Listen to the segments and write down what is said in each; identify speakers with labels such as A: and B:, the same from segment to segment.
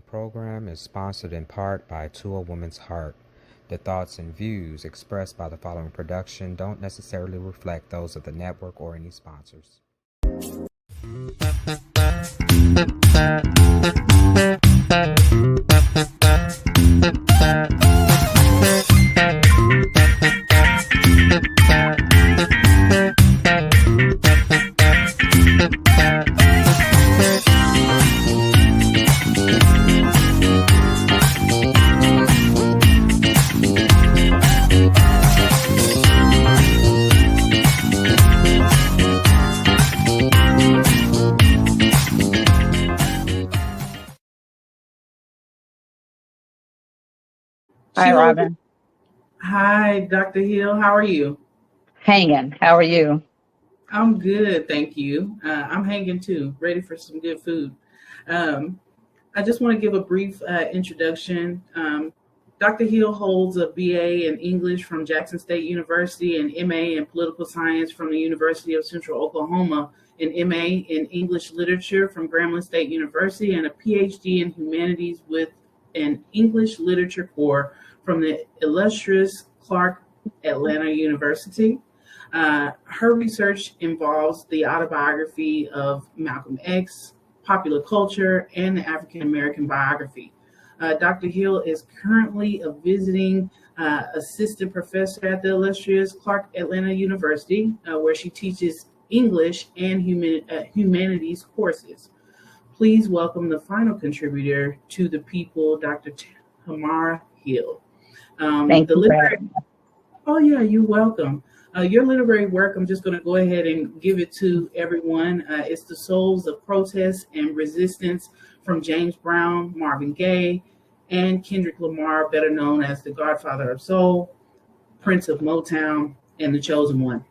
A: program is sponsored in part by To a Woman's Heart. The thoughts and views expressed by the following production don't necessarily reflect those of the network or any sponsors.
B: Hi, Robin.
C: Hi, Dr. Hill. How are you?
B: Hanging. How are you?
C: I'm good, thank you. I'm hanging too, ready for some good food. I just want to give a brief introduction. Dr. Hill holds a BA in English from Jackson State University, an MA in Political Science from the University of Central Oklahoma, an MA in English Literature from Grambling State University, and a PhD in Humanities with an English Literature core from the illustrious Clark Atlanta University. Her research involves the autobiography of Malcolm X, popular culture, and the African American biography. Dr. Hill is currently a visiting assistant professor at the illustrious Clark Atlanta University, where she teaches English and humanities courses. Please welcome the final contributor to The People, Dr. Tamara Hill.
B: Thank you.
C: Oh, yeah, you're welcome. Your literary work, I'm just going to go ahead and give it to everyone. It's The Souls of Protest and Resistance from James Brown, Marvin Gaye, and Kendrick Lamar, better known as the Godfather of Soul, Prince of Motown, and The Chosen One.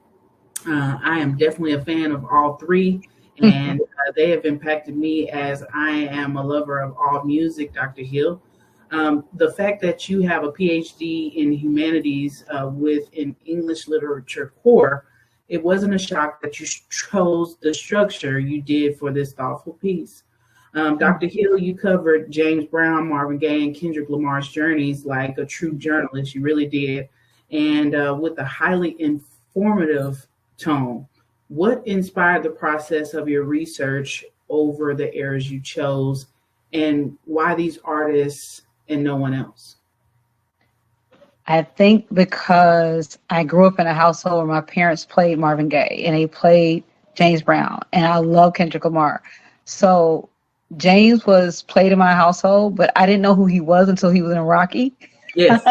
C: I am definitely a fan of all three, and they have impacted me as I am a lover of all music, Dr. Hill. The fact that you have a PhD in humanities with an English literature core, it wasn't a shock that you chose the structure you did for this thoughtful piece. Dr. Hill, you covered James Brown, Marvin Gaye, and Kendrick Lamar's journeys like a true journalist. You really did. And with a highly informative tone. What inspired the process of your research over the eras you chose, and why these artists and no one else?
B: I think because I grew up in a household where my parents played Marvin Gaye and they played James Brown, and I love Kendrick Lamar. So James was played in my household, but I didn't know who he was until he was in Rocky.
C: Yes.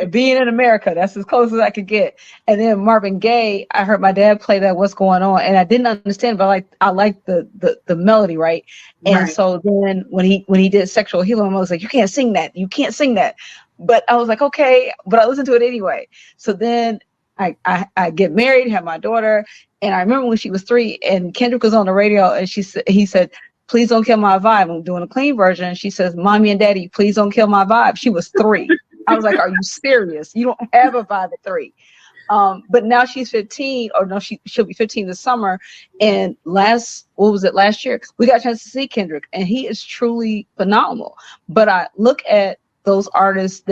B: Being in America, that's as close as I could get. And then Marvin Gaye, I heard my dad play that "What's Going On," and I didn't understand, but I liked the melody, right? And
C: Right.
B: So then when he did "Sexual Healing," I was like, "You can't sing that. You can't sing that." But I was like, okay, but I listened to it anyway. So then I get married, have my daughter, and I remember when she was 3, and Kendrick was on the radio, and he said, "Please don't kill my vibe." I'm doing a clean version. And she says, "Mommy and Daddy, please don't kill my vibe." She was 3. I was like, "Are you serious? You don't have a vibe at 3." But now she's 15, or no, she'll be 15 this summer. And last year, we got a chance to see Kendrick, and he is truly phenomenal. But I look at those artists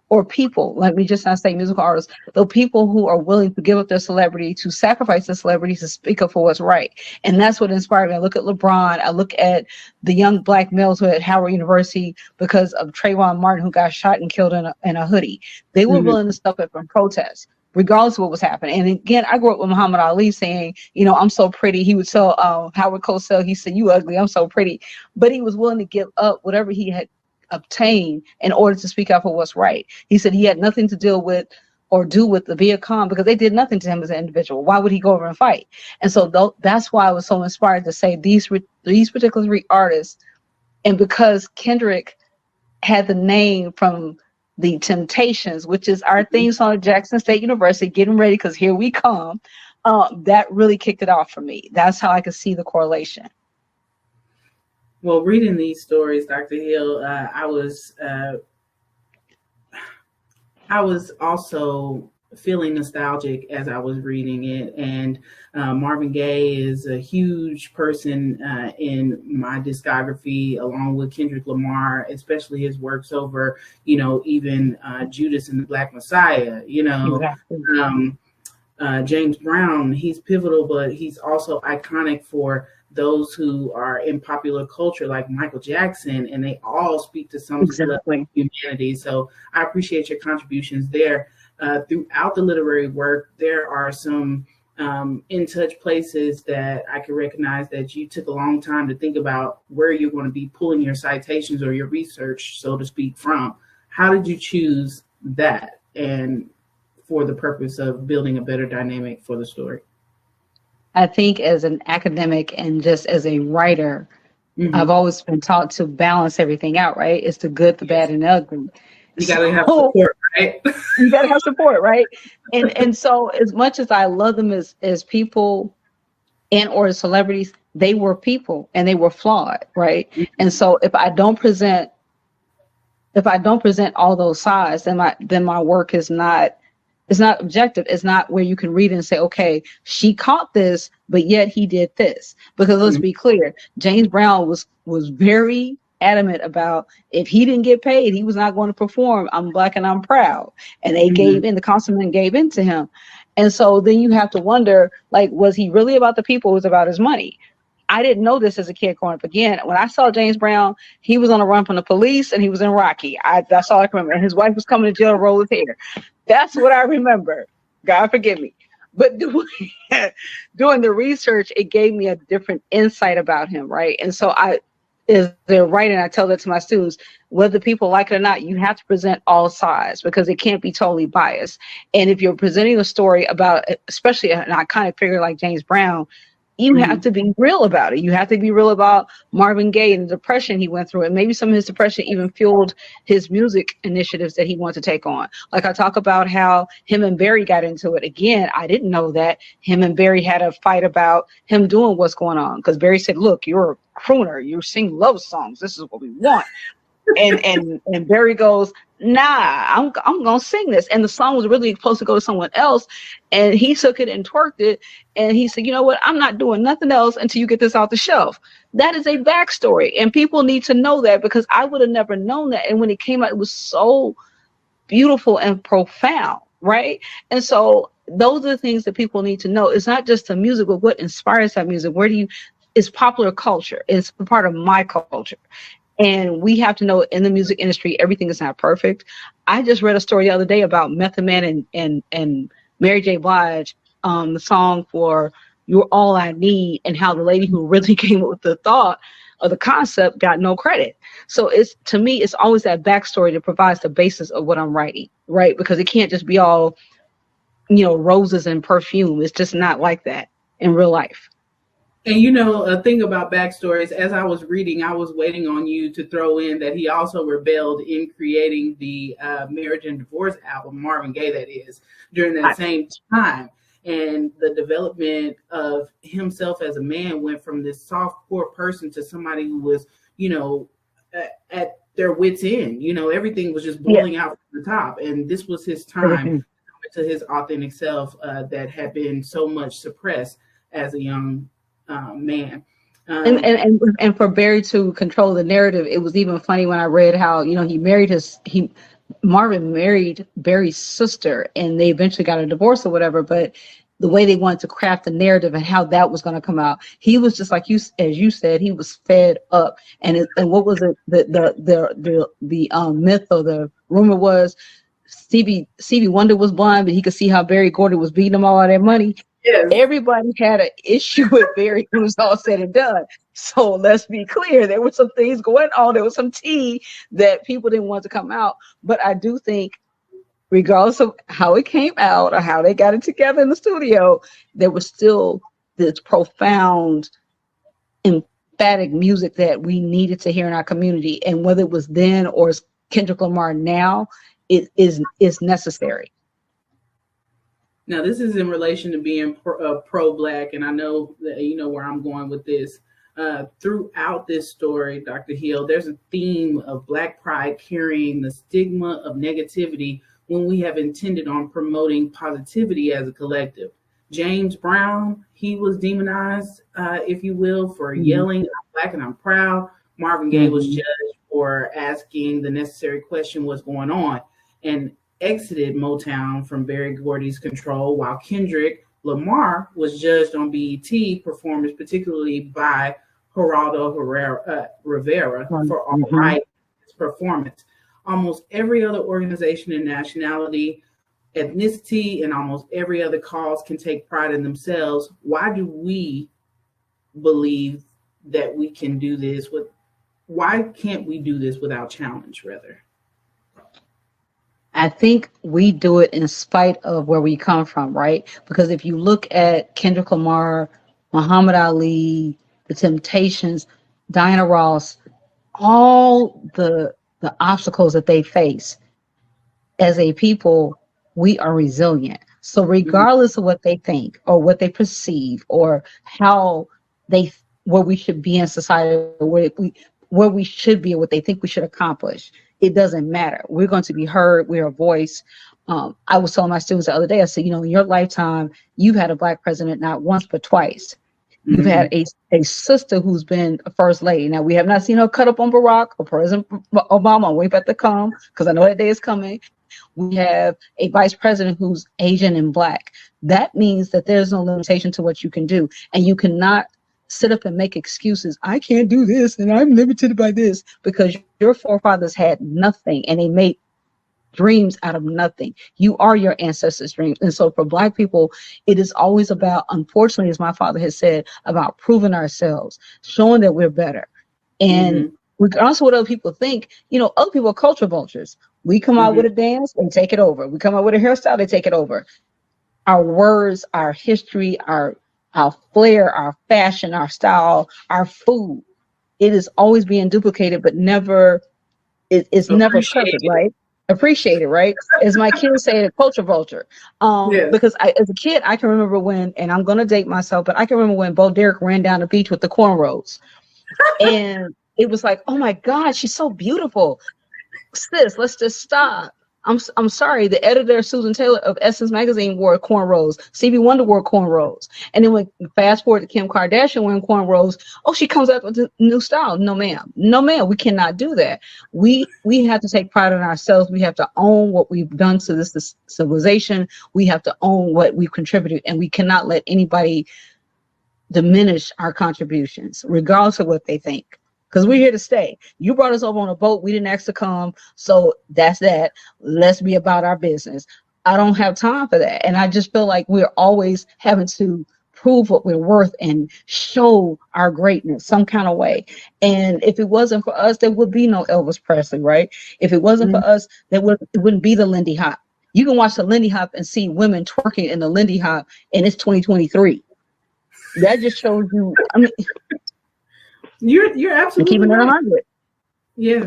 B: or people, like we just not say musical artists, the people who are willing to give up their celebrity, to sacrifice their celebrity, to speak up for what's right. And that's what inspired me. I look at LeBron, I look at the young black males who are at Howard University because of Trayvon Martin, who got shot and killed in a hoodie. They were willing to step up and protest, regardless of what was happening. And again, I grew up with Muhammad Ali saying, "I'm so pretty." He would tell Howard Cosell, he said, "You ugly, I'm so pretty." But he was willing to give up whatever he had obtained in order to speak out for what's right. He said he had nothing to deal with or do with the Viet Cong because they did nothing to him as an individual. Why would he go over and fight? And so that's why I was so inspired to say these particular 3 artists. And because Kendrick had the name from the Temptations, which is our theme song at Jackson State University, getting ready because here we come, that really kicked it off for me. That's how I could see the correlation.
C: Well, reading these stories, Dr. Hill, I was also feeling nostalgic as I was reading it. And Marvin Gaye is a huge person in my discography, along with Kendrick Lamar, especially his works over, even Judas and the Black Messiah,
B: Exactly.
C: James Brown, he's pivotal, but he's also iconic for those who are in popular culture, like Michael Jackson, and they all speak to some level of humanity. So I appreciate your contributions there. Throughout the literary work, there are some in touch places that I can recognize that you took a long time to think about where you're going to be pulling your citations or your research, so to speak, from. How did you choose that, and for the purpose of building a better dynamic for the story?
B: I think as an academic and just as a writer, I've always been taught to balance everything out, right? It's the good, the bad, and the ugly.
C: You got to have support, right?
B: You got to have support, right? And so as much as I love them as people and or as celebrities, they were people and they were flawed, right? And so if I don't present all those sides, then my work is not, it's not objective. It's not where you can read and say, okay, she caught this, but yet he did this. Because let's be clear, James Brown was very adamant about, if he didn't get paid, he was not going to perform I'm Black and I'm Proud. And they gave in, the councilman gave in to him. And so then you have to wonder, like, was he really about the people? It was about his money. I didn't know this as a kid growing up. Again, when I saw James Brown, he was on a run from the police and he was in Rocky. That's all I can remember. And his wife was coming to jail to roll his hair. That's what I remember. God forgive me. But doing the research, it gave me a different insight about him, right? And so as they're writing, I tell that to my students, whether people like it or not, you have to present all sides because it can't be totally biased. And if you're presenting a story about, especially an iconic figure like James Brown, you have to be real about it. You have to be real about Marvin Gaye and the depression he went through. And maybe some of his depression even fueled his music initiatives that he wanted to take on. Like I talk about how him and Barry got into it. Again, I didn't know that him and Barry had a fight about him doing what's going on. Because Barry said, look, you're a crooner. You sing love songs. This is what we want. And Barry goes, nah, I'm gonna sing this. And the song was really supposed to go to someone else, and he took it and twerked it, and he said, you know what, I'm not doing nothing else until you get this off the shelf. That is a backstory, and people need to know that, because I would have never known that. And when it came out, it was so beautiful and profound, right? And so those are the things that people need to know. It's not just the music, but what inspires that music. It's popular culture. It's part of my culture. And we have to know, in the music industry, everything is not perfect. I just read a story the other day about Method Man and Mary J. Blige, the song for You're All I Need, and how the lady who really came up with the thought or the concept got no credit. So to me, it's always that backstory that provides the basis of what I'm writing, right? Because it can't just be all, roses and perfume. It's just not like that in real life.
C: And a thing about backstories, as I was reading, I was waiting on you to throw in that he also rebelled in creating the Marriage and Divorce album, Marvin Gaye, that is, during that same time. And the development of himself as a man went from this soft, poor person to somebody who was, at their wits' end. Everything was just boiling out from the top. And this was his time to his authentic self that had been so much suppressed as a young man.
B: And for Barry to control the narrative, it was even funny when I read how Marvin married Barry's sister, and they eventually got a divorce or whatever. But the way they wanted to craft the narrative and how that was going to come out, he was just like as you said, he was fed up. And what was it? The myth or the rumor was Stevie Wonder was blind, but he could see how Barry Gordy was beating him all of that money. Yes. Everybody had an issue with Barry when it was all said and done. So let's be clear, there were some things going on. There was some tea that people didn't want to come out. But I do think, regardless of how it came out or how they got it together in the studio, there was still this profound, emphatic music that we needed to hear in our community. And whether it was then or is Kendrick Lamar now, it is necessary.
C: Now, this is in relation to being pro-Black, and I know that you know where I'm going with this. Throughout this story, Dr. Hill, there's a theme of Black pride carrying the stigma of negativity when we have intended on promoting positivity as a collective. James Brown, he was demonized, if you will, for yelling, "I'm Black and I'm proud." Marvin Gaye was judged for asking the necessary question, "What's going on?" and exited Motown from Berry Gordy's control, while Kendrick Lamar was judged on BET performance, particularly by Geraldo Rivera for All Right performance. Almost every other organization and nationality, ethnicity, and almost every other cause can take pride in themselves. Why do we believe that we can do this why can't we do this without challenge, rather?
B: I think we do it in spite of where we come from, right? Because if you look at Kendrick Lamar, Muhammad Ali, The Temptations, Diana Ross, all the obstacles that they face, as a people, we are resilient. So regardless of what they think or what they perceive or how where we should be in society, or where we should be or what they think we should accomplish, it doesn't matter. We're going to be heard. We're a voice. I was telling my students the other day, I said, in your lifetime, you've had a Black president not once but twice. You've had a sister who's been a first lady. Now, we have not seen her cut up on Barack or President Obama. I'm waiting for that to come because I know that day is coming. We have a vice president who's Asian and Black. That means that there's no limitation to what you can do. And you cannot sit up and make excuses. I can't do this and I'm limited by this, because your forefathers had nothing and they made dreams out of nothing. You are your ancestors' dreams. And so for Black people, it is always about, unfortunately, as my father has said, about proving ourselves, showing that we're better. And regardless of what other people think, other people are culture vultures. We come out with a dance, they take it over. We come out with a hairstyle, they take it over. Our words, our history, our flair, our fashion, our style, our food, it is always being duplicated, but never, it's never perfect, right? Appreciated, right? As my kids say, a culture vulture. Because as a kid, I can remember when, and I'm going to date myself, but I can remember when Bo Derek ran down the beach with the cornrows. And it was like, oh my God, she's so beautiful. Sis, let's just stop. I'm sorry. The editor, Susan Taylor of Essence Magazine, wore cornrows. Stevie Wonder wore cornrows. And then when fast forward to Kim Kardashian wearing cornrows, she comes out with a new style. No, ma'am. No, ma'am. We cannot do that. We have to take pride in ourselves. We have to own what we've done to this civilization. We have to own what we've contributed, and we cannot let anybody diminish our contributions, regardless of what they think. Because we're here to stay. You brought us over on a boat. We didn't ask to come. So that's that. Let's be about our business. I don't have time for that. And I just feel like we're always having to prove what we're worth and show our greatness some kind of way. And if it wasn't for us, there would be no Elvis Presley, right? If it wasn't for us, it wouldn't be the Lindy Hop. You can watch the Lindy Hop and see women twerking in the Lindy Hop, and it's 2023. That just shows you,
C: You're absolutely
B: keeping it
C: right.
B: 100.
C: Yeah,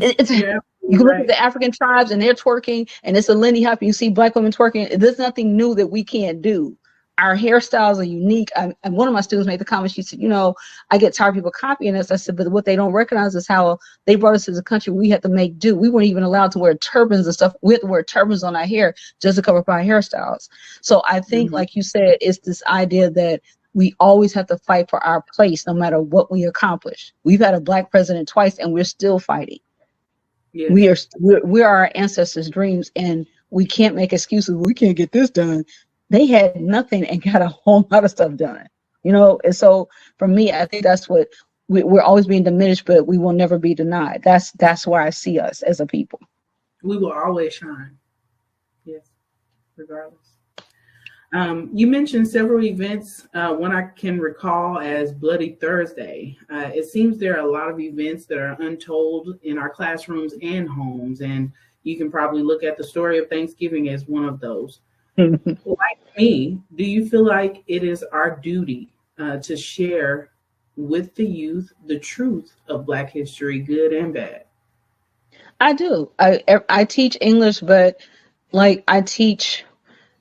B: you can look at the African tribes and they're twerking, and it's a Lindy Hop. And you see Black women twerking. There's nothing new that we can't do. Our hairstyles are unique. And one of my students made the comment. She said, I get tired of people copying us. I said, but what they don't recognize is how they brought us to the country. We had to make do. We weren't even allowed to wear turbans and stuff. We had to wear turbans on our hair just to cover up our hairstyles. So I think, like you said, it's this idea that we always have to fight for our place, no matter what we accomplish. We've had a Black president twice, and we're still fighting. Yes. We are our ancestors' dreams, and we can't make excuses. We can't get this done. They had nothing and got a whole lot of stuff done, And so for me, I think that's what we're always being diminished, but we will never be denied. That's where I see us as a people.
C: We will always shine. Yes, regardless. You mentioned several events, one I can recall as Bloody Thursday. It seems there are a lot of events that are untold in our classrooms and homes, and you can probably look at the story of Thanksgiving as one of those. Like me, do you feel like it is our duty to share with the youth the truth of Black history, good and bad?
B: I do. I teach English, but I teach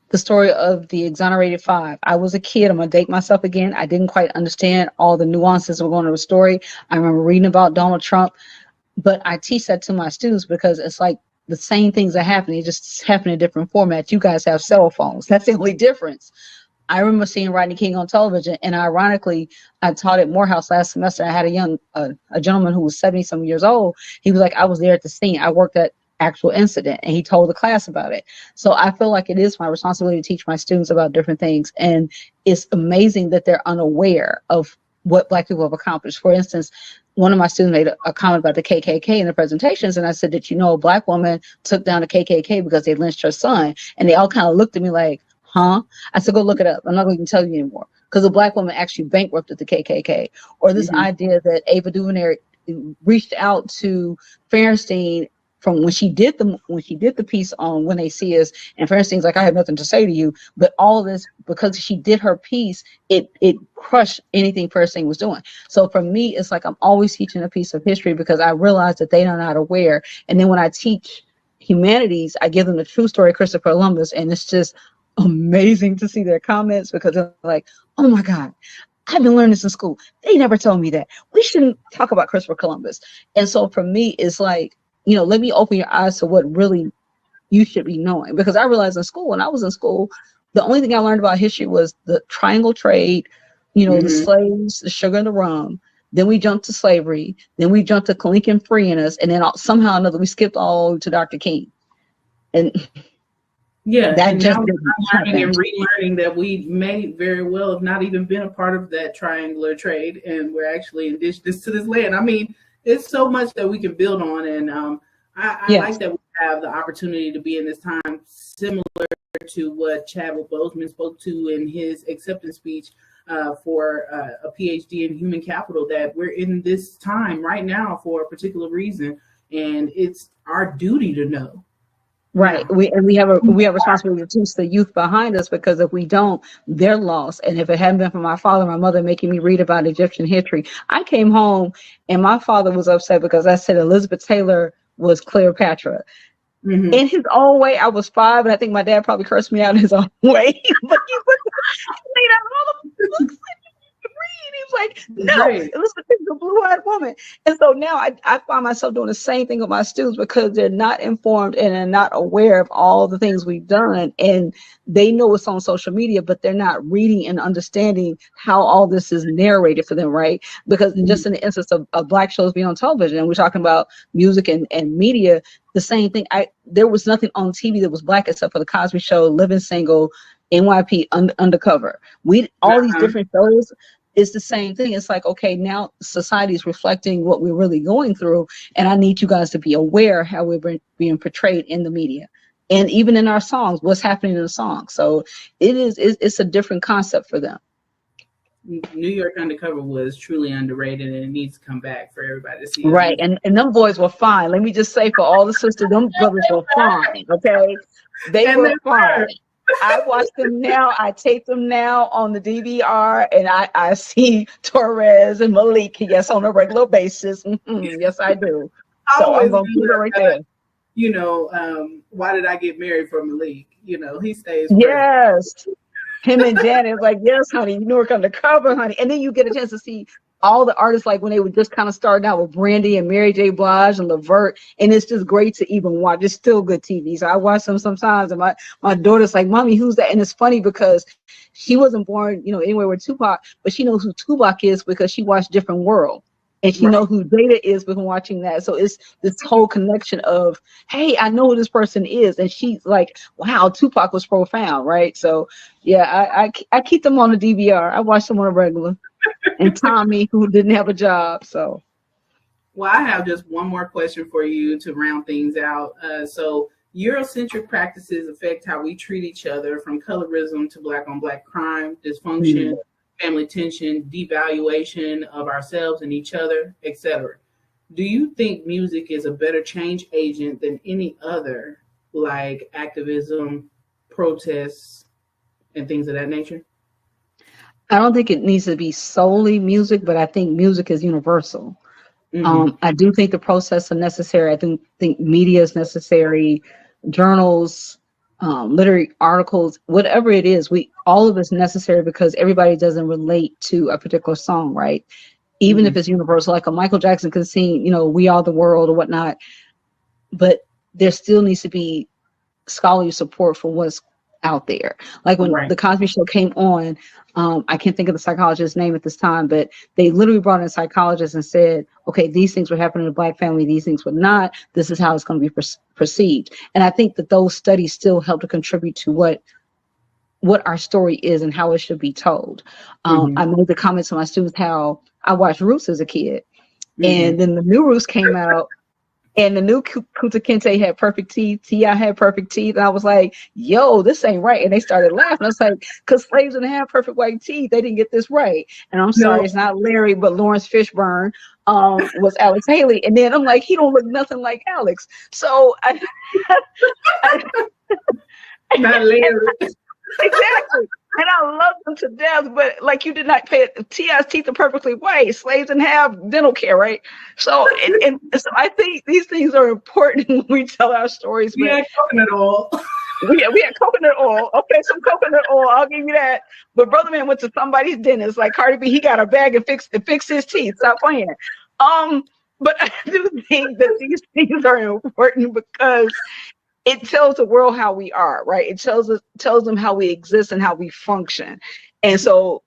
B: the story of the exonerated five. I was a kid. I'm going to date myself again. I didn't quite understand all the nuances of going to the story. I remember reading about Donald Trump, but I teach that to my students because it's like the same things are happening, it just happen in different formats. You guys have cell phones. That's the only difference. I remember seeing Rodney King on television, and ironically, I taught at Morehouse last semester. I had a gentleman who was 70-some years old. He was like, I was there at the scene. I worked at actual incident, and he told the class about it. So I feel like it is my responsibility to teach my students about different things, and it's amazing that they're unaware of what Black people have accomplished. For instance, one of my students made a comment about the KKK in the presentations, and I said that, a Black woman took down the KKK because they lynched her son, and they all kind of looked at me like, huh? I said, go look it up. I'm not going to tell you anymore, because a Black woman actually bankrupted the KKK. Or this idea that Ava DuVernay reached out to Feinstein from when she did the piece on When They See Us, and Feinstein's like, I have nothing to say to you. But all of this, because she did her piece, it crushed anything Feinstein was doing. So for me, it's like I'm always teaching a piece of history because I realize that they are not aware. And then when I teach humanities, I give them the true story of Christopher Columbus, and it's just amazing to see their comments, because they're like, oh my God, I've been learning this in school. They never told me that. We shouldn't talk about Christopher Columbus. And so for me, it's like, let me open your eyes to what really you should be knowing. Because I realized when I was in school, the only thing I learned about history was the triangle trade, the slaves, the sugar and the rum. Then we jumped to slavery. Then we jumped to Lincoln freeing us. And then somehow or another, we skipped all to Dr. King. And
C: yeah,
B: that
C: and
B: just
C: now we're learning and relearning that we may very well have not even been a part of that triangular trade, and we're actually indigenous to this land. I mean, it's so much that we can build on, and I like that we have the opportunity to be in this time, similar to what Chadwick Boseman spoke to in his acceptance speech for a PhD in human capital, that we're in this time right now for a particular reason, and it's our duty to know.
B: Right. We have responsibility to teach the youth behind us, because if we don't, they're lost. And if it hadn't been for my father and my mother making me read about Egyptian history, I came home and my father was upset because I said Elizabeth Taylor was Cleopatra. In his own way. I was 5, and I think my dad probably cursed me out in his own way. But he laid out all the books. He was like, no, Elizabeth is a blue-eyed woman. And so now I find myself doing the same thing with my students, because they're not informed and are not aware of all the things we've done. And they know it's on social media, but they're not reading and understanding how all this is narrated for them, right? Because just in the instance of Black shows being on television, and we're talking about music and media, the same thing. There was nothing on TV that was Black except for The Cosby Show, Living Single, NYP, Undercover. All these different shows. It's the same thing. It's like, okay, now society is reflecting what we're really going through, and I need you guys to be aware how we're being portrayed in the media, and even in our songs, what's happening in the song. So it's a different concept for them.
C: New York Undercover was truly underrated, and it needs to come back for everybody to see.
B: Right, and them boys were fine. Let me just say, for all the sisters, them brothers were fine. Okay, they were fine. I watch them now. I tape them now on the DVR, and I see Torres and Malik, yes, on a regular basis. Yes, I do. So I'm going to put it right there.
C: Why did I get married for Malik? He stays.
B: Yes. Him and Janet, like, yes, honey, New York Undercover, honey. And then you get a chance to see all the artists, like when they were just kind of starting out with Brandy and Mary J. Blige and Levert, and it's just great to even watch. It's still good TV. So I watch them sometimes, and my daughter's like, Mommy, who's that? And it's funny because she wasn't born, anywhere with Tupac, but she knows who Tupac is because she watched Different World. And she knows who Jada is from watching that. So it's this whole connection of, hey, I know who this person is. And she's like, wow, Tupac was profound, right? So, yeah, I keep them on the DVR. I watch them on a regular. And Tommy, who didn't have a job. So,
C: well, I have just one more question for you to round things out. So Eurocentric practices affect how we treat each other, from colorism to Black on Black crime, dysfunction, family tension, devaluation of ourselves and each other, etc. Do you think music is a better change agent than any other, like activism, protests, and things of that nature?
B: I don't think it needs to be solely music, but I think music is universal. I do think the protests are necessary. I think media is necessary, journals, literary articles, whatever it is, all of it's necessary, because everybody doesn't relate to a particular song, right? Even if it's universal, like a Michael Jackson can sing, We Are the World or whatnot. But there still needs to be scholarly support for what's out there. Like when
C: Right.
B: the Cosby Show came on, I can't think of the psychologist's name at this time, but they literally brought in psychologists and said, okay, these things were happening in a Black family, these things were not. This is how it's going to be perceived. And I think that those studies still help to contribute to what our story is and how it should be told. I made the comment to my students how I watched Roots as a kid, and then the new Roots came out. And the new Kunta Kinte had perfect teeth. T.I. had perfect teeth. And I was like, yo, this ain't right. And they started laughing. I was like, because slaves didn't have perfect white teeth. They didn't get this right. And I'm sorry, it's not Larry, but Lawrence Fishburne was Alex Haley. And then I'm like, he don't look nothing like Alex. So
C: not Larry.
B: Exactly. And I love them to death, but like you did not pay it. T.I.'s teeth are perfectly white. Slaves didn't have dental care, right? So, and so I think these things are important when we tell our stories.
C: We had coconut oil.
B: We had coconut oil. Okay, some coconut oil. I'll give you that. But Brother Man went to somebody's dentist, like Cardi B. He got a bag and fixed his teeth. Stop playing. But I do think that these things are important because it tells the world how we are, right? It tells them how we exist and how we function. And so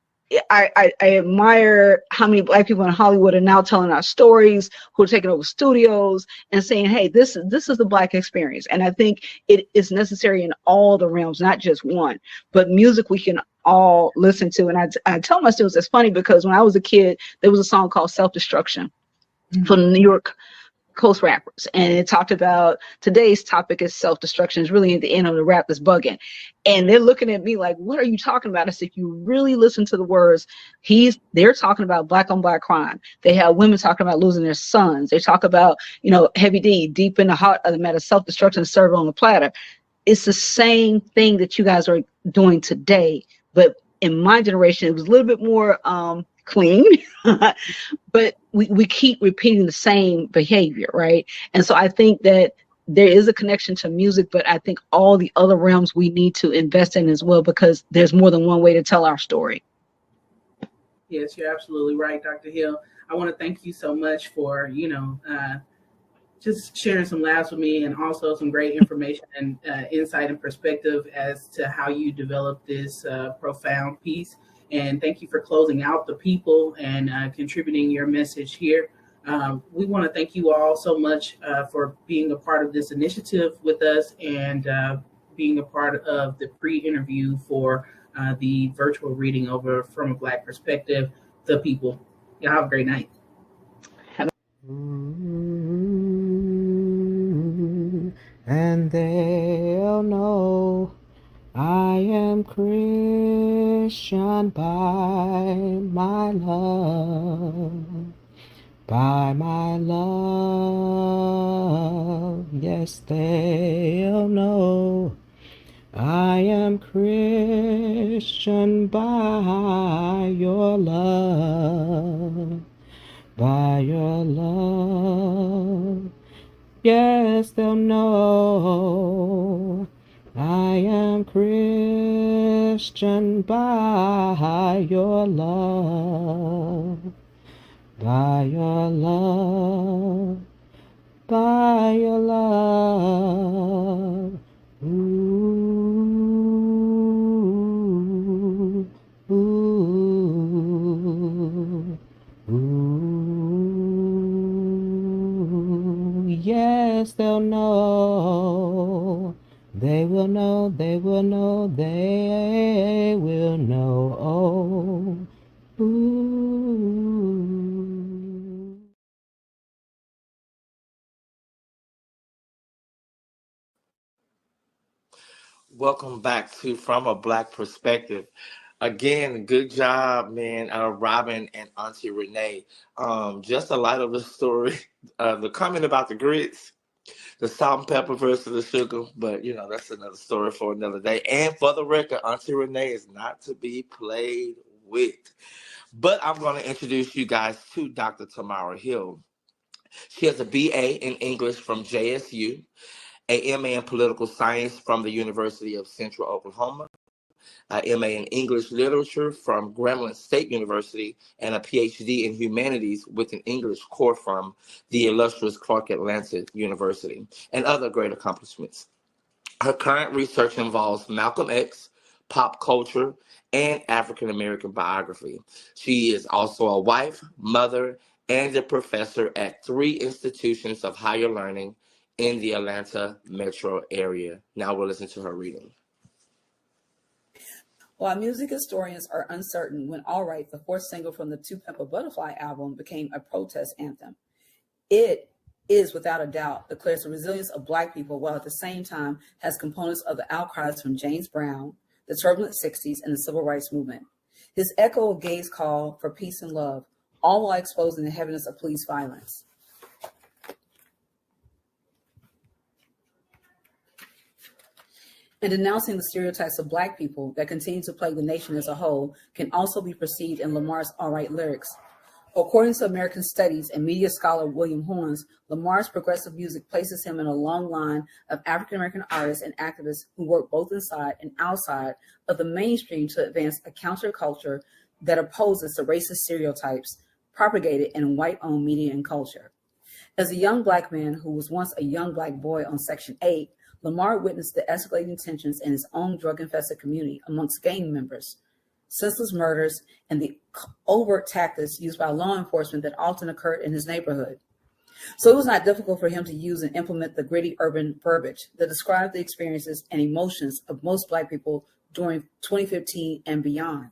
B: I admire how many Black people in Hollywood are now telling our stories, who are taking over studios and saying, hey, this is the Black experience. And I think it is necessary in all the realms, not just one. But music we can all listen to. And I tell my students, it's funny because when I was a kid, there was a song called Self-Destruction from the New York Coast rappers, and it talked about today's topic is self-destruction. Is really at the end of the rap that's bugging, and they're looking at me like, what are you talking about? I said, if you really listen to the words, they're talking about Black on Black crime. They have women talking about losing their sons. They talk about, Heavy D, deep in the heart of the matter, self-destruction served on the platter. It's the same thing that you guys are doing today, but in my generation, it was a little bit more clean, but we keep repeating the same behavior, right? And so I think that there is a connection to music, but I think all the other realms we need to invest in as well, because there's more than one way to tell our story.
C: Yes, you're absolutely right, Dr. Hill. I want to thank you so much for, just sharing some laughs with me, and also some great information and insight and perspective as to how you developed this profound piece. And thank you for closing out the people and contributing your message here. We want to thank you all so much for being a part of this initiative with us, and being a part of the pre-interview for the virtual reading over From a Black Perspective, The People. Y'all have a great night.
A: And they'll know I am Christian by my love, yes, they'll know I am Christian by your love, yes, they'll know I am Christian by your love, by your love, by your love. Ooh, ooh, ooh. Yes, they'll know. They will know, they will know, they will know. Oh, ooh.
D: Welcome back to From a Black Perspective. Again, good job, man, Robin and Auntie Renee. Just a light of the story. The comment about the grits, the salt and pepper versus the sugar, but that's another story for another day. And for the record, Auntie Renee is not to be played with. But I'm going to introduce you guys to Dr. Tamara Hill. She has a BA in English from JSU, a MA in Political Science from the University of Central Oklahoma, MA in English Literature from Grambling State University, and a PhD in Humanities with an English core from the illustrious Clark Atlanta University, and other great accomplishments. Her current research involves Malcolm X, pop culture, and African American biography. She is also a wife, mother, and a professor at 3 institutions of higher learning in the Atlanta metro area. Now we'll listen to her reading.
E: While music historians are uncertain when All Right, the 4th single from the To Pimp a Butterfly album, became a protest anthem, it is without a doubt declares the resilience of Black people, while at the same time has components of the outcries from James Brown, the turbulent 60s, and the Civil Rights Movement. His echo of Gay's call for peace and love, all while exposing the heaviness of police violence. And denouncing the stereotypes of Black people that continue to plague the nation as a whole can also be perceived in Lamar's All Right lyrics. According to American studies and media scholar William Horns, Lamar's progressive music places him in a long line of African-American artists and activists who work both inside and outside of the mainstream to advance a counterculture that opposes the racist stereotypes propagated in white-owned media and culture. As a young Black man who was once a young Black boy on Section 8, Lamar witnessed the escalating tensions in his own drug-infested community amongst gang members, senseless murders, and the overt tactics used by law enforcement that often occurred in his neighborhood. So it was not difficult for him to use and implement the gritty urban verbiage that described the experiences and emotions of most Black people during 2015 and beyond.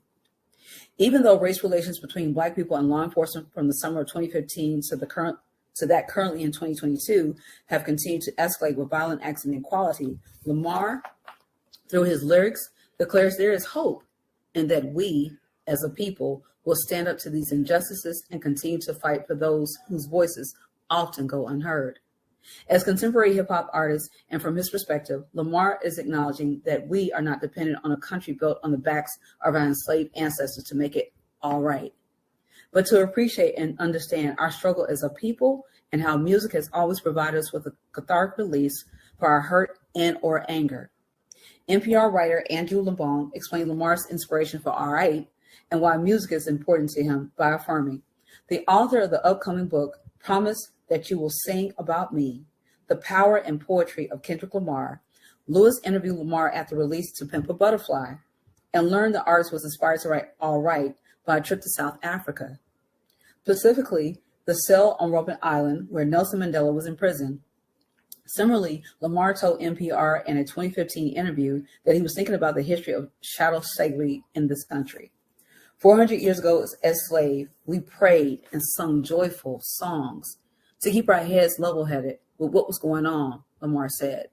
E: Even though race relations between Black people and law enforcement from the summer of 2015 to that currently in 2022 have continued to escalate with violent acts of inequality, Lamar, through his lyrics, declares there is hope and that we, as a people, will stand up to these injustices and continue to fight for those whose voices often go unheard. As contemporary hip-hop artist, and from his perspective, Lamar is acknowledging that we are not dependent on a country built on the backs of our enslaved ancestors to make it all right, but to appreciate and understand our struggle as a people and how music has always provided us with a cathartic release for our hurt and or anger. NPR writer Andrew LeBon explained Lamar's inspiration for All Right and why music is important to him by affirming, the author of the upcoming book promised that you will sing about me, the power and poetry of Kendrick Lamar. Lewis interviewed Lamar after release To Pimp a Butterfly and learned the artist was inspired to write All Right by a trip to South Africa, specifically the cell on Robben Island where Nelson Mandela was imprisoned. Similarly, Lamar told NPR in a 2015 interview that he was thinking about the history of chattel slavery in this country. 400 years ago, as slaves, we prayed and sung joyful songs to keep our heads level-headed with what was going on, Lamar said.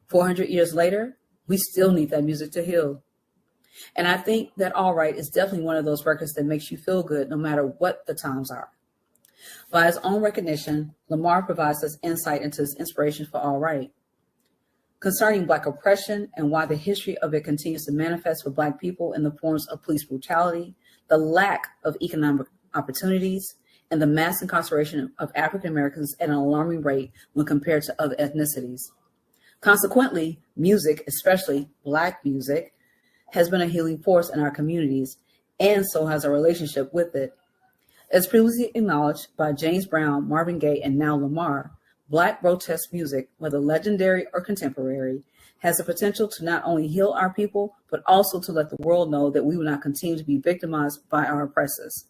E: 400 years later, we still need that music to heal. And I think that All Right is definitely one of those records that makes you feel good no matter what the times are. By his own recognition, Lamar provides us insight into his inspiration for All Right. Concerning Black oppression and why the history of it continues to manifest for Black people in the forms of police brutality, the lack of economic opportunities, and the mass incarceration of African Americans at an alarming rate when compared to other ethnicities. Consequently, music, especially Black music, has been a healing force in our communities, and so has our relationship with it. As previously acknowledged by James Brown, Marvin Gaye, and now Lamar, Black grotesque music, whether legendary or contemporary, has the potential to not only heal our people, but also to let the world know that we will not continue to be victimized by our oppressors.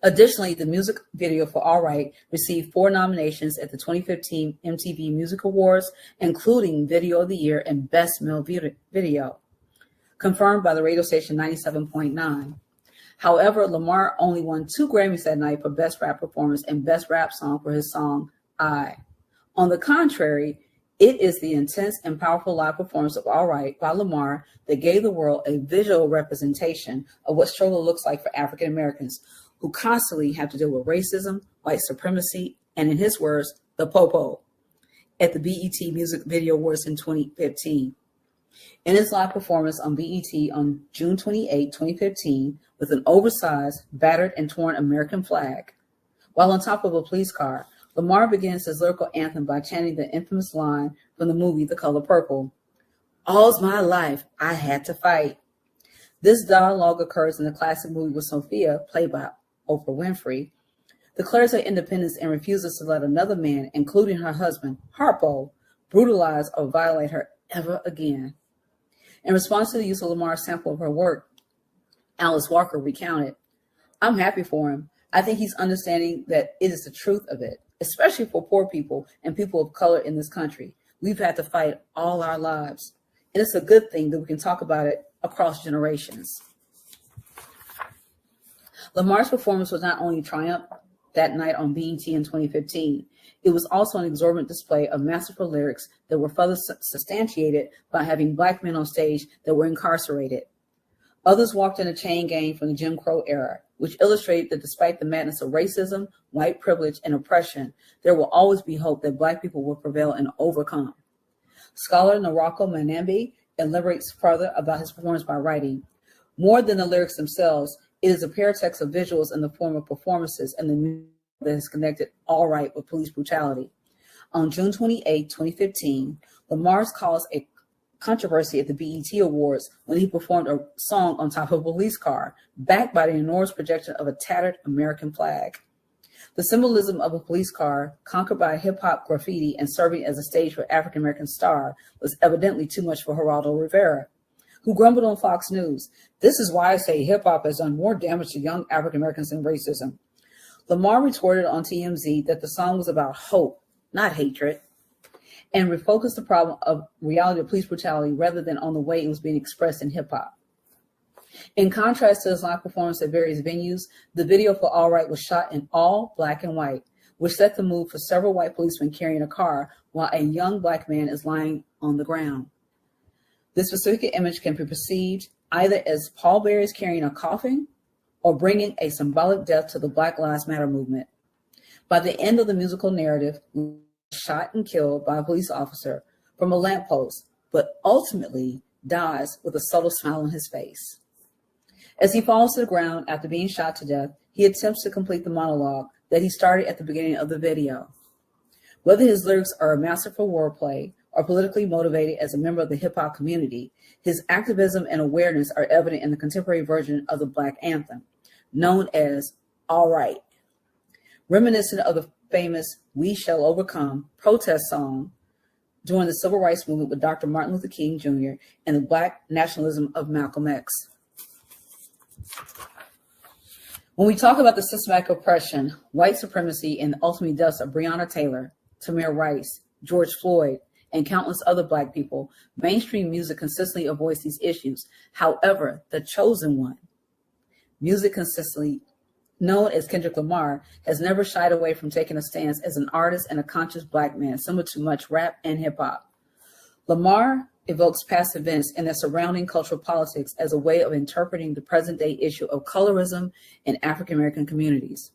E: Additionally, the music video for All Right received 4 nominations at the 2015 MTV Music Awards, including Video of the Year and Best Male Video, confirmed by the radio station 97.9. However, Lamar only won 2 Grammys that night for Best Rap Performance and Best Rap Song for his song, I. On the contrary, it is the intense and powerful live performance of All Right by Lamar that gave the world a visual representation of what struggle looks like for African Americans who constantly have to deal with racism, white supremacy, and in his words, the popo, at the BET Music Video Awards in 2015. In his live performance on BET on June 28, 2015, with an oversized, battered, and torn American flag, while on top of a police car, Lamar begins his lyrical anthem by chanting the infamous line from the movie The Color Purple. All's my life, I had to fight. This dialogue occurs in the classic movie with Sophia, played by Oprah Winfrey, declares her independence and refuses to let another man, including her husband, Harpo, brutalize or violate her ever again. In response to the use of Lamar's sample of her work, Alice Walker recounted, I'm happy for him. I think he's understanding that it is the truth of it, especially for poor people and people of color in this country. We've had to fight all our lives. And it's a good thing that we can talk about it across generations. Lamar's performance was not only a triumph that night on BET in 2015, it was also an exorbitant display of masterful lyrics that were further substantiated by having Black men on stage that were incarcerated. Others walked in a chain gang from the Jim Crow era, which illustrated that despite the madness of racism, white privilege, and oppression, there will always be hope that Black people will prevail and overcome. Scholar Narako Manambi elaborates further about his performance by writing, more than the lyrics themselves, it is a paratext of visuals in the form of performances and the music that has connected All Right with police brutality. On June 28, 2015, Lamar caused a controversy at the BET Awards when he performed a song on top of a police car, backed by the enormous projection of a tattered American flag. The symbolism of a police car, conquered by hip-hop graffiti and serving as a stage for African-American star, was evidently too much for Geraldo Rivera, who grumbled on Fox News, "This is why I say hip-hop has done more damage to young African-Americans than racism." Lamar retorted on TMZ that the song was about hope, not hatred, and refocused the problem of reality of police brutality rather than on the way it was being expressed in hip-hop. In contrast to his live performance at various venues, the video for All Right was shot in all black and white, which set the mood for several white policemen carrying a car while a young Black man is lying on the ground. This specific image can be perceived either as Paul Bear's carrying a coffin or bringing a symbolic death to the Black Lives Matter movement. By the end of the musical narrative, he was shot and killed by a police officer from a lamppost, but ultimately dies with a subtle smile on his face. As he falls to the ground after being shot to death, he attempts to complete the monologue that he started at the beginning of the video. Whether his lyrics are a masterful wordplay or politically motivated as a member of the hip-hop community, his activism and awareness are evident in the contemporary version of the Black anthem, known as All Right. Reminiscent of the famous We Shall Overcome protest song during the Civil Rights Movement with Dr. Martin Luther King Jr. and the Black nationalism of Malcolm X. When we talk about the systematic oppression, white supremacy, and the ultimate deaths of Breonna Taylor, Tamir Rice, George Floyd, and countless other Black people, mainstream music consistently avoids these issues. However, the chosen one, music consistently known as Kendrick Lamar, has never shied away from taking a stance as an artist and a conscious Black man, similar to much rap and hip hop. Lamar evokes past events and their surrounding cultural politics as a way of interpreting the present day issue of colorism in African American communities.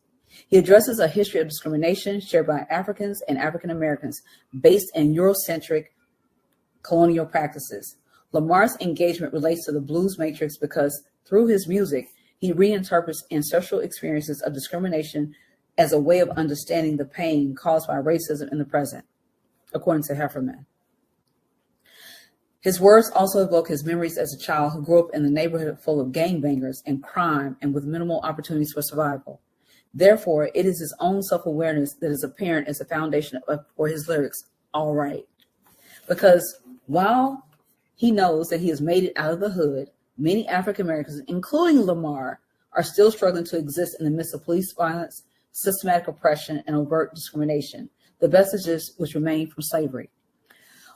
E: He addresses a history of discrimination shared by Africans and African Americans based in Eurocentric colonial practices. Lamar's engagement relates to the blues matrix because through his music, he reinterprets ancestral experiences of discrimination as a way of understanding the pain caused by racism in the present, according to Hefferman. His words also evoke his memories as a child who grew up in a neighborhood full of gangbangers and crime and with minimal opportunities for survival. Therefore, it is his own self-awareness that is apparent as the foundation for his lyrics, All Right. Because while he knows that he has made it out of the hood, many African Americans, including Lamar, are still struggling to exist in the midst of police violence, systematic oppression, and overt discrimination, the vestiges which remain from slavery.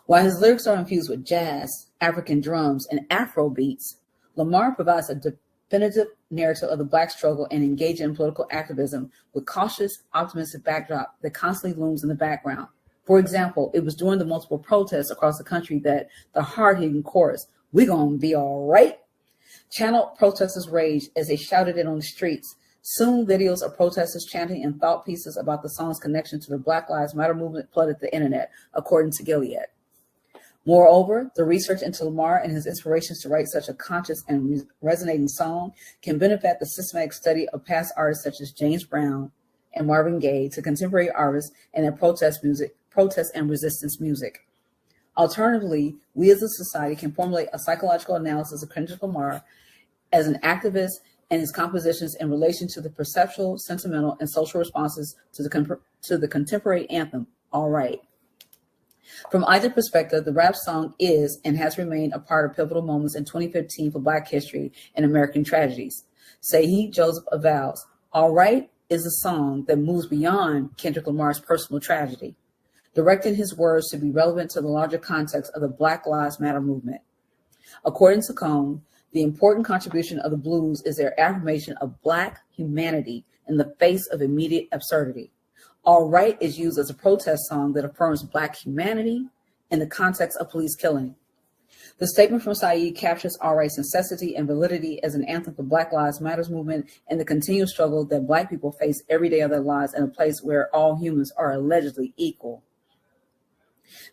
E: While his lyrics are infused with jazz, African drums, and Afro beats, Lamar provides a definitive narrative of the Black struggle and engaging in political activism with cautious, optimistic backdrop that constantly looms in the background. For example, it was during the multiple protests across the country that the hard-hitting chorus, "We gonna be all right," channeled protesters' rage as they shouted it on the streets. Soon, videos of protesters chanting and thought pieces about the song's connection to the Black Lives Matter movement flooded the internet, according to Gilead. Moreover, the research into Lamar and his inspirations to write such a conscious and resonating song can benefit the systematic study of past artists such as James Brown and Marvin Gaye to contemporary artists and their protest and resistance music. Alternatively, we as a society can formulate a psychological analysis of Kendrick Lamar as an activist and his compositions in relation to the perceptual, sentimental, and social responses to the contemporary anthem, All Right. From either perspective, the rap song is and has remained a part of pivotal moments in 2015 for Black history and American tragedies. Saheed Joseph avows, All Right is a song that moves beyond Kendrick Lamar's personal tragedy, directing his words to be relevant to the larger context of the Black Lives Matter movement. According to Cone, the important contribution of the blues is their affirmation of Black humanity in the face of immediate absurdity. All Right is used as a protest song that affirms Black humanity in the context of police killing. The statement from Saeed captures All Right's necessity and validity as an anthem for Black Lives Matters movement and the continued struggle that Black people face every day of their lives in a place where all humans are allegedly equal.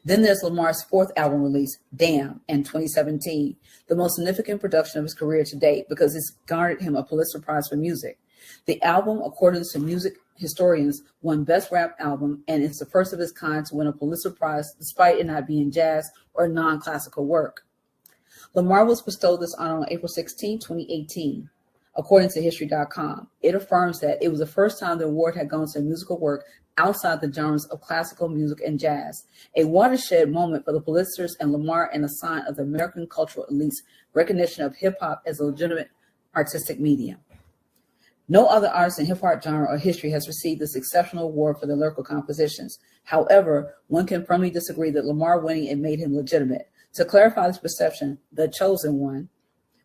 E: Then there's Lamar's fourth album release, Damn, in 2017, the most significant production of his career to date because it's garnered him a Pulitzer Prize for music. The album, according to music historians, won Best Rap Album, and it's the first of its kind to win a Pulitzer Prize despite it not being jazz or non-classical work. Lamar was bestowed this honor on April 16, 2018. According to History.com, it affirms that it was the first time the award had gone to a musical work outside the genres of classical music and jazz, a watershed moment for the Pulitzers and Lamar and a sign of the American cultural elite's recognition of hip-hop as a legitimate artistic medium. No other artist in hip-hop genre or history has received this exceptional award for their lyrical compositions. However, one can firmly disagree that Lamar winning it made him legitimate. To clarify this perception, the chosen one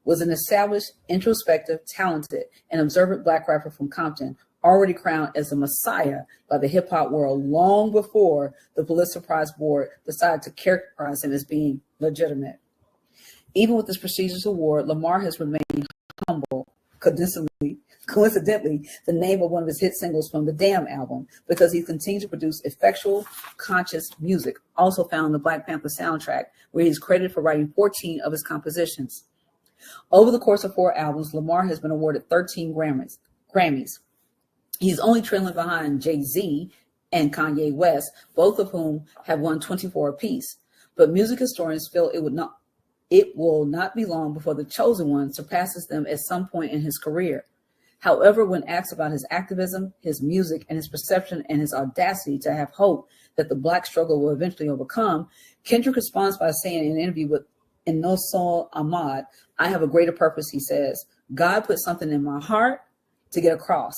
E: was an established, introspective, talented, and observant Black rapper from Compton, already crowned as the messiah by the hip-hop world long before the Pulitzer Prize board decided to characterize him as being legitimate. Even with this prestigious award, Lamar has remained humble. Coincidentally, the name of one of his hit singles from the Damn album, because he continued to produce effectual, conscious music, also found in the Black Panther soundtrack, where he's credited for writing 14 of his compositions. Over the course of 4 albums, Lamar has been awarded 13 Grammys. He's only trailing behind Jay-Z and Kanye West, both of whom have won 24 apiece. But music historians feel it will not be long before the chosen one surpasses them at some point in his career. However, when asked about his activism, his music, and his perception and his audacity to have hope that the Black struggle will eventually overcome, Kendrick responds by saying in an interview with Inosan Ahmad, I have a greater purpose, he says. God put something in my heart to get across.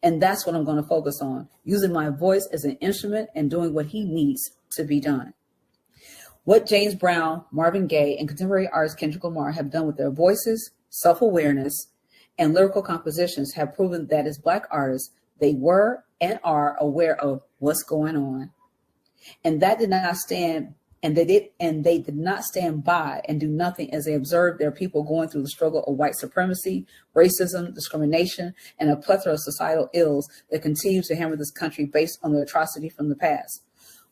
E: And that's what I'm going to focus on, using my voice as an instrument and doing what he needs to be done. What James Brown, Marvin Gaye, and contemporary artist Kendrick Lamar have done with their voices, self-awareness, and lyrical compositions have proven that as Black artists, they were and are aware of what's going on. And that did not stand, and they did not stand by and do nothing as they observed their people going through the struggle of white supremacy, racism, discrimination, and a plethora of societal ills that continue to hammer this country based on the atrocity from the past.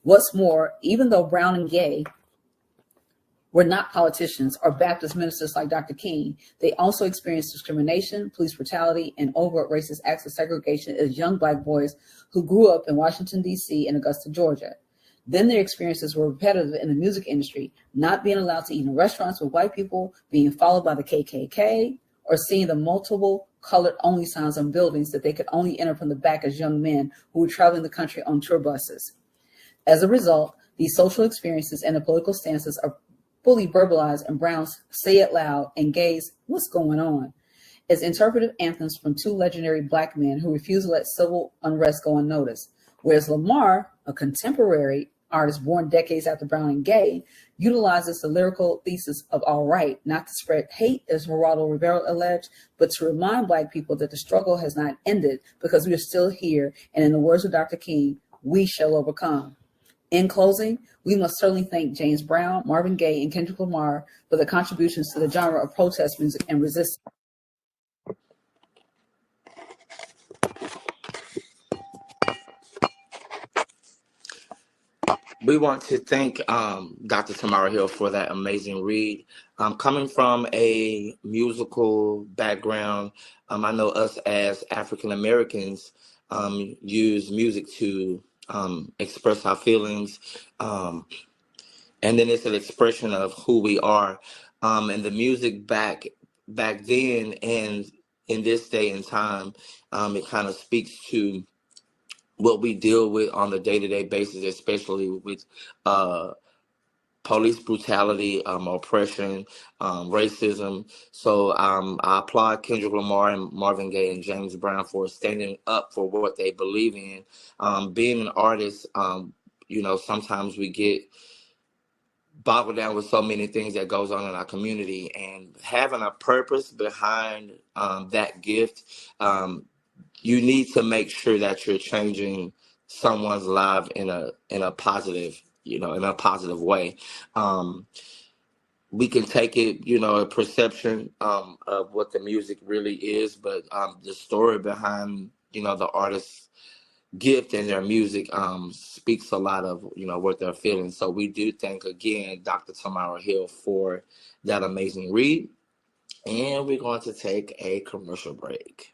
E: What's more, even though Brown and Gaye were not politicians or Baptist ministers like Dr. King, they also experienced discrimination, police brutality, and overt racist acts of segregation as young Black boys who grew up in Washington, D.C. and Augusta, Georgia. Then their experiences were repetitive in the music industry, not being allowed to eat in restaurants with white people, being followed by the KKK, or seeing the multiple colored-only signs on buildings that they could only enter from the back as young men who were traveling the country on tour buses. As a result, these social experiences and the political stances are fully verbalized in Brown's Say It Loud and Gaye's What's Going On as interpretive anthems from 2 legendary Black men who refused to let civil unrest go unnoticed, whereas Lamar, a contemporary artist born decades after Brown and Gaye, utilizes the lyrical thesis of All Right, not to spread hate, as Geraldo Rivera alleged, but to remind Black people that the struggle has not ended because we are still here, and in the words of Dr. King, we shall overcome. In closing, we must certainly thank James Brown, Marvin Gaye, and Kendrick Lamar for their contributions to the genre of protest music and resistance.
D: We want to thank Dr. Tamara Hill for that amazing read. Coming from a musical background, I know us as African Americans use music to express our feelings, and then it's an expression of who we are. And the music back then and in this day and time, it kind of speaks to what we deal with on the day-to-day basis, especially with police brutality, oppression, racism. So I applaud Kendrick Lamar and Marvin Gaye and James Brown for standing up for what they believe in. Being an artist, sometimes we get boggled down with so many things that goes on in our community, and having a purpose behind that gift, you need to make sure that you're changing someone's life in a positive, in a positive way. We can take it, a perception of what the music really is, but the story behind, the artist's gift and their music speaks a lot of, what they're feeling. So we do thank again Dr. Tamara Hill for that amazing read. And we're going to take a commercial break.